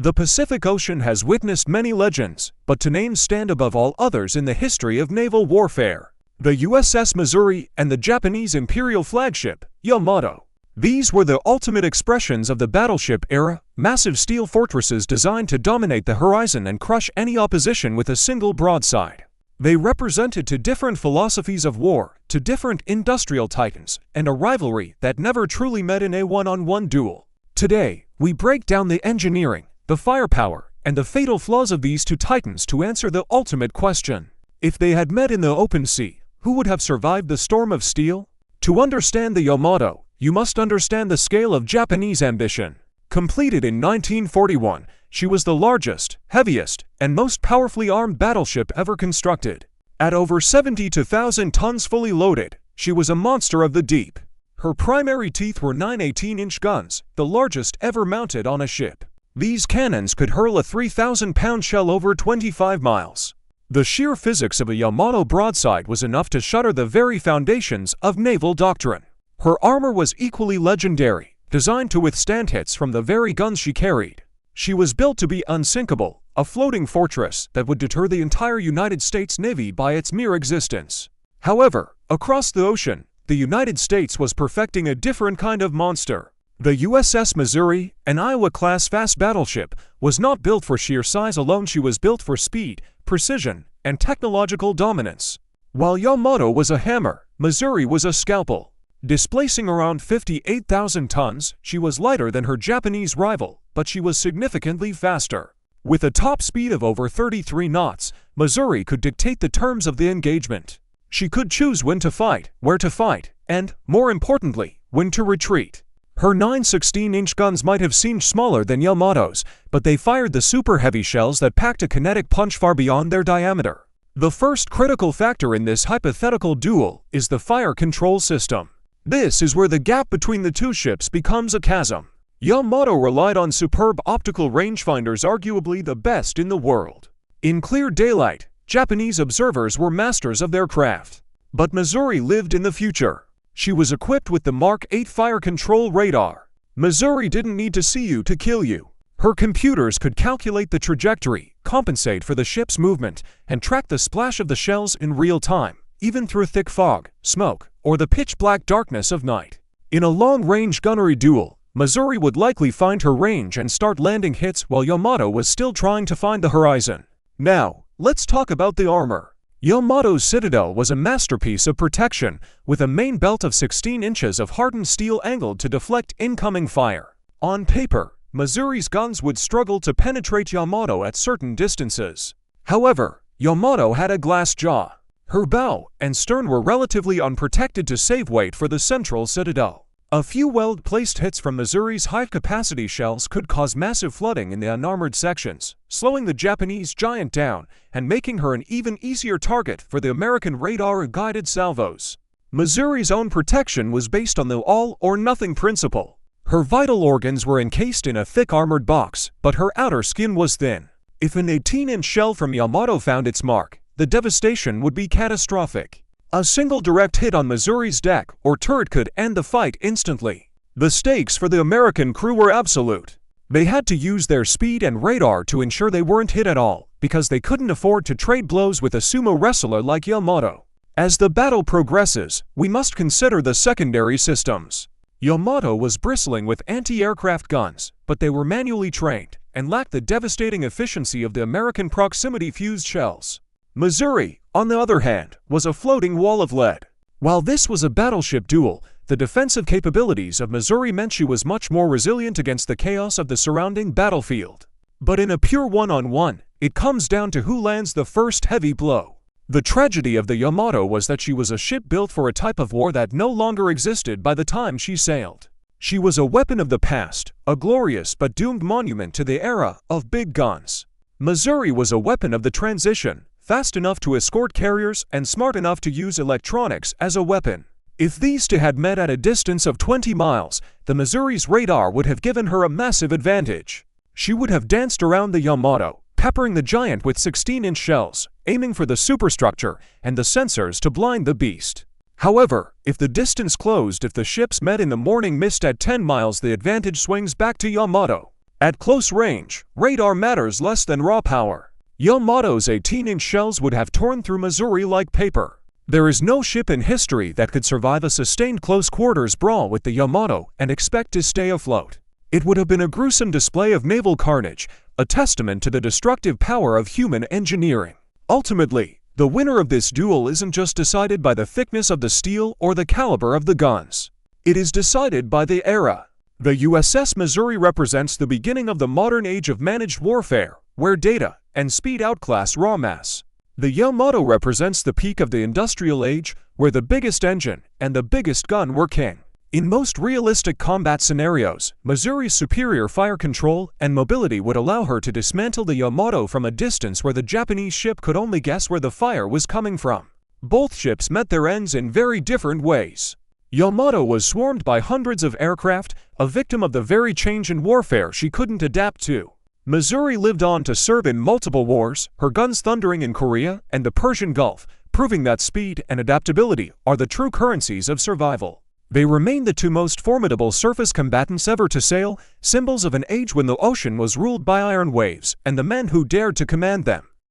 The Pacific Ocean has witnessed many legends, but two names stand above all others in the history of naval warfare: the USS Missouri and the Japanese imperial flagship, Yamato. These were the ultimate expressions of the battleship era, massive steel fortresses designed to dominate the horizon and crush any opposition with a single broadside. They represented two different philosophies of war, two different industrial titans, and a rivalry that never truly met in a one-on-one duel. Today, we break down the engineering, the firepower, and the fatal flaws of these two titans to answer the ultimate question: if they had met in the open sea, who would have survived the storm of steel? To understand the Yamato, you must understand the scale of Japanese ambition. Completed in 1941, she was the largest, heaviest, and most powerfully armed battleship ever constructed. At over 72,000 tons fully loaded, she was a monster of the deep. Her primary teeth were 9 18-inch guns, the largest ever mounted on a ship. These cannons could hurl a 3,000-pound shell over 25 miles. The sheer physics of a Yamato broadside was enough to shatter the very foundations of naval doctrine. Her armor was equally legendary, designed to withstand hits from the very guns she carried. She was built to be unsinkable, a floating fortress that would deter the entire United States Navy by its mere existence. However, across the ocean, the United States was perfecting a different kind of monster. The USS Missouri, an Iowa-class fast battleship, was not built for sheer size alone. She was built for speed, precision, and technological dominance. While Yamato was a hammer, Missouri was a scalpel. Displacing around 58,000 tons, she was lighter than her Japanese rival, but she was significantly faster. With a top speed of over 33 knots, Missouri could dictate the terms of the engagement. She could choose when to fight, where to fight, and, more importantly, when to retreat. Her 9 16-inch guns might have seemed smaller than Yamato's, but they fired the super-heavy shells that packed a kinetic punch far beyond their diameter. The first critical factor in this hypothetical duel is the fire control system. This is where the gap between the two ships becomes a chasm. Yamato relied on superb optical rangefinders, arguably the best in the world. In clear daylight, Japanese observers were masters of their craft. But Missouri lived in the future. She was equipped with the Mark 8 fire control radar. Missouri didn't need to see you to kill you. Her computers could calculate the trajectory, compensate for the ship's movement, and track the splash of the shells in real time, even through thick fog, smoke, or the pitch-black darkness of night. In a long-range gunnery duel, Missouri would likely find her range and start landing hits while Yamato was still trying to find the horizon. Now, let's talk about the armor. Yamato's citadel was a masterpiece of protection, with a main belt of 16 inches of hardened steel angled to deflect incoming fire. On paper, Missouri's guns would struggle to penetrate Yamato at certain distances. However, Yamato had a glass jaw. Her bow and stern were relatively unprotected to save weight for the central citadel. A few well-placed hits from Missouri's high-capacity shells could cause massive flooding in the unarmored sections, slowing the Japanese giant down and making her an even easier target for the American radar-guided salvos. Missouri's own protection was based on the all-or-nothing principle. Her vital organs were encased in a thick armored box, but her outer skin was thin. If an 18-inch shell from Yamato found its mark, the devastation would be catastrophic. A single direct hit on Missouri's deck or turret could end the fight instantly. The stakes for the American crew were absolute. They had to use their speed and radar to ensure they weren't hit at all, because they couldn't afford to trade blows with a sumo wrestler like Yamato. As the battle progresses, we must consider the secondary systems. Yamato was bristling with anti-aircraft guns, but they were manually trained and lacked the devastating efficiency of the American proximity-fused shells. Missouri, on the other hand, was a floating wall of lead. While this was a battleship duel, the defensive capabilities of Missouri meant she was much more resilient against the chaos of the surrounding battlefield. But in a pure one-on-one, it comes down to who lands the first heavy blow. The tragedy of the Yamato was that she was a ship built for a type of war that no longer existed by the time she sailed. She was a weapon of the past, a glorious but doomed monument to the era of big guns. Missouri was a weapon of the transition, fast enough to escort carriers and smart enough to use electronics as a weapon. If these two had met at a distance of 20 miles, the Missouri's radar would have given her a massive advantage. She would have danced around the Yamato, peppering the giant with 16-inch shells, aiming for the superstructure and the sensors to blind the beast. However, if the distance closed, if the ships met in the morning mist at 10 miles, the advantage swings back to Yamato. At close range, radar matters less than raw power. Yamato's 18-inch shells would have torn through Missouri like paper. There is no ship in history that could survive a sustained close-quarters brawl with the Yamato and expect to stay afloat. It would have been a gruesome display of naval carnage, a testament to the destructive power of human engineering. Ultimately, the winner of this duel isn't just decided by the thickness of the steel or the caliber of the guns. It is decided by the era. The USS Missouri represents the beginning of the modern age of managed warfare, where data and speed outclass raw mass. The Yamato represents the peak of the industrial age, where the biggest engine and the biggest gun were king. In most realistic combat scenarios, Missouri's superior fire control and mobility would allow her to dismantle the Yamato from a distance where the Japanese ship could only guess where the fire was coming from. Both ships met their ends in very different ways. Yamato was swarmed by hundreds of aircraft, a victim of the very change in warfare she couldn't adapt to. Missouri lived on to serve in multiple wars, her guns thundering in Korea and the Persian Gulf, proving that speed and adaptability are the true currencies of survival. They remain the two most formidable surface combatants ever to sail, symbols of an age when the ocean was ruled by iron waves and the men who dared to command them.